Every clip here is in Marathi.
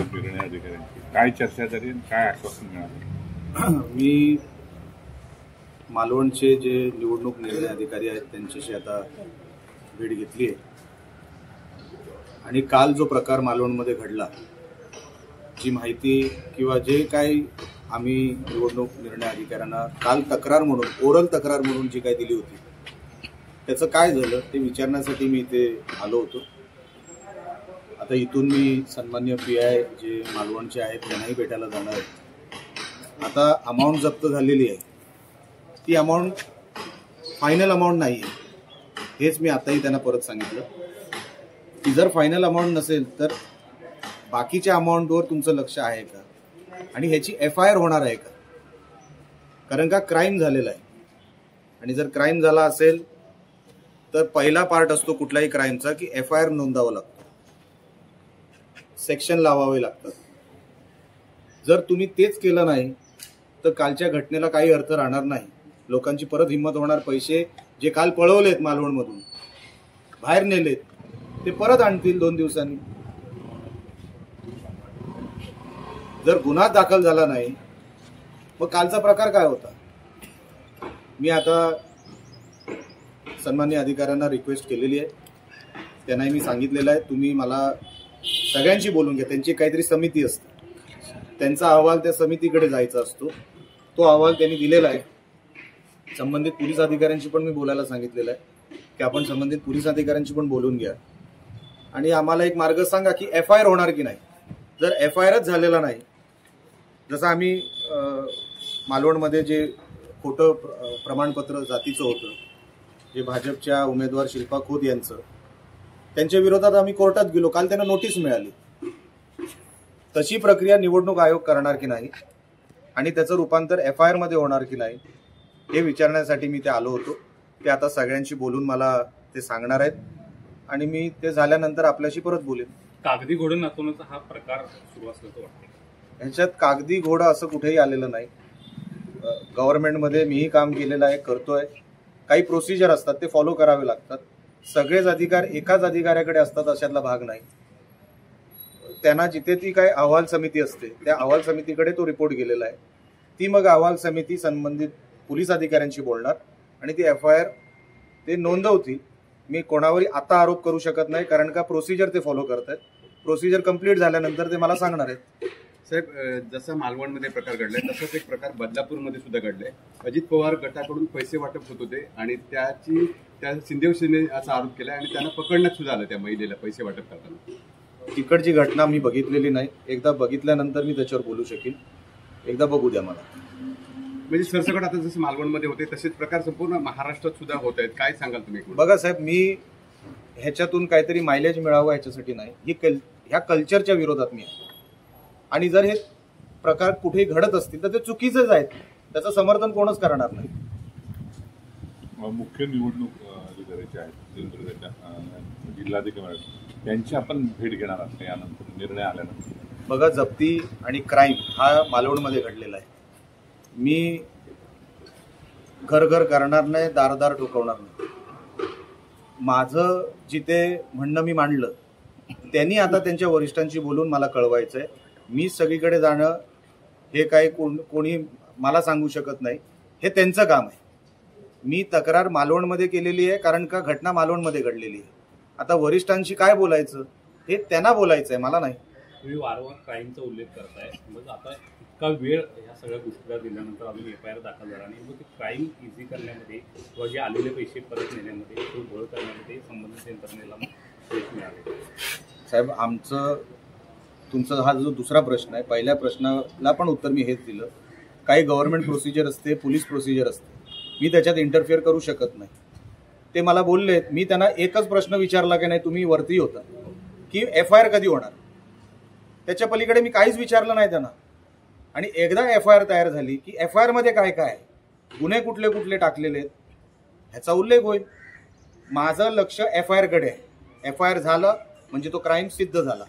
निवडणूक निर्णय अधिकाऱ्यांची काय चर्चा झाली आणि काय आश्वासन मिळालं? मी मालवणचे जे निवडणूक निर्णय अधिकारी आहेत त्यांच्याशी आता भेट घेतली आहे आणि काल जो प्रकार मालवणमध्ये घडला, जी माहिती किंवा जे काही आम्ही निवडणूक निर्णय अधिकाऱ्यांना काल तक्रार म्हणून ओरल तक्रार म्हणून जी काही दिली होती त्याचं काय झालं ते विचारण्यासाठी मी इथे आलो होतो. आता इथून मी सन्माननीय PI जे मालवणचे आहेत त्यांनाही भेटायला जाणार आहे. आता अमाऊंट जप्त झालेली आहे, ती अमाऊंट फायनल अमाऊंट नाही आहे, हेच मी आताही त्यांना परत सांगितलं की जर फायनल अमाऊंट नसेल तर बाकीच्या अमाऊंटवर तुमचं लक्ष आहे का आणि ह्याची FIR होणार आहे का, कारण का क्राईम झालेला आहे. आणि जर क्राईम झाला असेल तर पहिला पार्ट असतो कुठल्याही क्राईमचा की FIR नोंदवावं लागतं, सेक्शन लावावे लागतात. जर तुम्ही तेच केलं नाही तर कालच्या घटनेला काही अर्थ राहणार नाही. लोकांची परत हिंमत होणार, पैसे जे काल पळवलेत मालवणमधून बाहेर नेलेत ते परत आणतील 2 दिवसांनी. जर गुन्हा दाखल झाला नाही मग कालचा प्रकार काय होता. मी आता सन्माननीय अधिकाऱ्यांना रिक्वेस्ट केलेली आहे, त्यांनाही मी सांगितलेलं आहे तुम्ही मला सगळ्यांशी बोलून घ्या. त्यांची काहीतरी समिती असते, त्यांचा अहवाल त्या समितीकडे जायचा असतो, तो अहवाल त्यांनी दिलेला आहे. संबंधित पोलीस अधिकाऱ्यांशी पण मी बोलायला सांगितलेलं आहे की आपण संबंधित पोलीस अधिकाऱ्यांशी पण बोलून घ्या आणि आम्हाला एक मार्ग सांगा की FIR होणार की नाही. जर FIRच झालेला नाही, जसं आम्ही मालवणमध्ये जे खोटं प्रमाणपत्र जातीचं होतं, जे भाजपच्या उमेदवार शिल्पा खोत यांचं, त्यांच्या विरोधात आम्ही कोर्टात गेलो, काल त्यांना नोटीस मिळाली. तशी प्रक्रिया निवडणूक आयोग करणार की नाही आणि त्याचं रूपांतर FIR मध्ये होणार की नाही हे विचारण्यासाठी मी ते आलो होतो. ते आता सगळ्यांशी बोलून मला ते सांगणार आहेत आणि मी ते झाल्यानंतर आपल्याशी परत बोलेन. कागदी घोडं नाचवण्याचा हा प्रकार सुरू असल्याचं वाटतं. ह्याच्यात कागदी घोडा असं कुठेही आलेलं नाही. गव्हर्नमेंटमध्ये मीही काम केलेलं आहे, करतोय. काही प्रोसिजर असतात ते फॉलो करावे लागतात. सगळेच अधिकार एकाच अधिकाऱ्याकडे असतात अशातला भाग नाही. त्यांना जिथे ती काय अहवाल समिती असते त्या अहवाल समितीकडे तो रिपोर्ट गेलेला आहे. ती मग अहवाल समिती संबंधित पोलीस अधिकाऱ्यांशी बोलणार आणि ती FIR ते नोंदवतील. मी कोणावरही आता आरोप करू शकत नाही कारण का प्रोसिजर ते फॉलो करतात. प्रोसिजर कंप्लीट झाल्यानंतर ते मला सांगणार आहेत. साहेब, जसं मालवणमध्ये प्रकार घडलाय तसंच एक प्रकार बदलापूरमध्ये सुद्धा घडलाय. अजित पवार गटाकडून पैसे वाटप होत होते आणि त्या शिंदेने असा आरोप केला आणि त्यांना पकडण्यात सुद्धा आलं त्या महिलेला पैसे वाटप करताना. तिकडची घटना मी बघितलेली नाही, एकदा बघितल्यानंतर मी त्याच्यावर बोलू शकेन. एकदा बघू द्या मला. म्हणजे सरसकट आता जसं मालवणमध्ये होते तसेच प्रकार संपूर्ण महाराष्ट्रात सुद्धा होत आहेत, काय सांगाल तुम्ही? बघा साहेब, मी ह्याच्यातून काहीतरी मायलेज मिळावं ह्याच्यासाठी नाही, ह्या कल्चरच्या विरोधात मी आहे. आणि जर हे प्रकार कुठेही घडत असतील तर ते चुकीचेच आहेत, त्याचं समर्थन कोणच करणार नाही. मुख्य निवडणूक अधिकारी आहेत जिल्हाधिकारी, त्यांची आपण भेट घेणार आहात यानंतर निर्णय आल्यानंतर? बघा, जप्ती आणि क्राईम हा मालवणमध्ये घडलेला आहे. मी घर घर करणार नाही, दार ठोकवणार नाही. माझं जिथे म्हणणं मी मांडलं त्यांनी आता त्यांच्या वरिष्ठांशी बोलून मला कळवायचं आहे. मी सगळीकडे जाणं हे काही कोणी मला सांगू शकत नाही, हे त्यांचं काम आहे. मी तक्रार मालवणमध्ये केलेली आहे कारण का घटना मालवणमध्ये घडलेली आहे. आता वरिष्ठांशी काय बोलायचं हे त्यांना बोलायचं आहे, मला नाही. तुम्ही वारंवार क्राईमचा उल्लेख करताय, मग आता इतका वेळ ह्या सगळ्या गोष्टीला दिल्यानंतर अजून FIR दाखल झाला आणि मग ते क्राईम इझी करण्यामध्ये किंवा जे आलेले पैसे परत नेण्यामध्ये तो गोळ करण्यामध्ये संबंधित यंत्रणेला यश मिळाले. साहेब, तुमचा हा जो दुसरा प्रश्न आहे, पहिल्या प्रश्नाला पण उत्तर मी हेच दिलं. काही गव्हर्नमेंट प्रोसिजर असते, पोलीस प्रोसिजर असते, मी त्याच्यात इंटरफिअर करू शकत नाही. ते मला बोललेत, मी त्यांना एकच प्रश्न विचारला की नाही तुम्ही वरती होता की FIR कधी होणार, त्याच्या पलीकडे मी काहीच विचारलं नाही त्यांना. आणि एकदा FIR तयार झाली की FIR मध्ये काय काय गुन्हे कुठले कुठले टाकलेले आहेत ह्याचा उल्लेख होईल. माझं लक्ष FIR कडे आहे. FIR झालं म्हणजे तो क्राईम सिद्ध झाला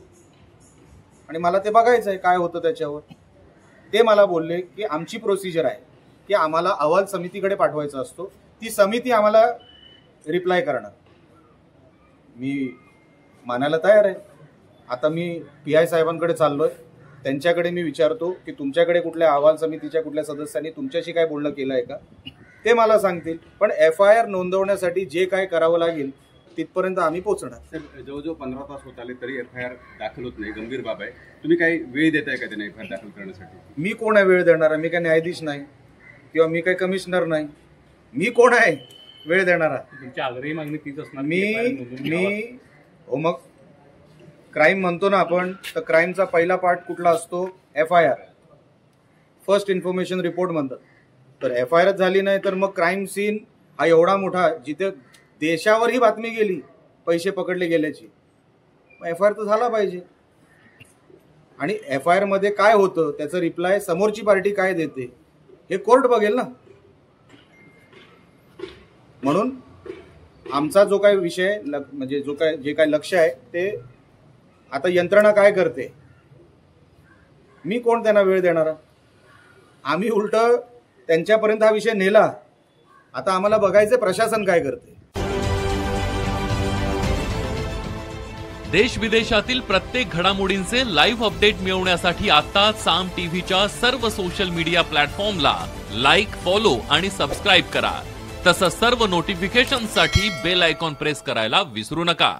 आणि मला ते बघायचं आहे काय होतं त्याच्यावर. ते मला बोलले की आमची प्रोसिजर आहे की आम्हाला अहवाल समितीकडे पाठवायचा असतो, ती समिती आम्हाला रिप्लाय करणार. मी मानायला तयार आहे. आता मी PI साहेबांकडे चाललोय, त्यांच्याकडे मी विचारतो की तुमच्याकडे कुठल्या अहवाल समितीच्या कुठल्या सदस्यांनी तुमच्याशी काय बोलणं केलं आहे का, ते मला सांगतील. पण FIR नोंदवण्यासाठी जे काय करावं लागेल तिथपर्यंत आम्ही पोहोचणार. जवळजवळ 15 तास होत आले तरी FIR दाखल होत नाही, गंभीर बाब आहे. तुम्ही काही वेळ देताय का त्यांना FIR दाखल करण्यासाठी? मी कोण आहे वेळ देणारा? मी काय न्यायाधीश नाही किंवा मी काय कमिशनर नाही. मी कोण आहे वेळ देणारा? तुमची आग्रही मागणी तीच असणार. हो मग क्राईम म्हणतो ना आपण, तर क्राईमचा पहिला पार्ट कुठला असतो? FIR, फर्स्ट इन्फॉर्मेशन रिपोर्ट म्हणतात. तर FIR झाली नाही तर मग क्राईम सीन हा एवढा मोठा, जिथे देशावर ही बातमी गेली पैसे पकडले गेल्याची, FIR तर झाला पाहिजे. आणि FIR मध्ये काय होतं त्याचं रिप्लाय समोरची पार्टी काय देते हे कोर्ट बघेल ना. म्हणून आमचा जो काय विषय म्हणजे जे काय लक्ष आहे ते आता यंत्रणा काय करते, मी कोण त्यांना वेळ देणारा? आम्ही उलट त्यांच्यापर्यंत हा विषय नेला. आता आम्हाला बघायचं प्रशासन काय करते. देश विदेशातील प्रत्येक घडामोडींचे लाईव्ह अपडेट मिळवण्यासाठी आता साम टीव्हीच्या सर्व सोशल मीडिया प्लॅटफॉर्मला लाईक, फॉलो आणि सबस्क्राईब करा. तसंच सर्व नोटिफिकेशनसाठी बेल आयकॉन प्रेस करायला विसरू नका.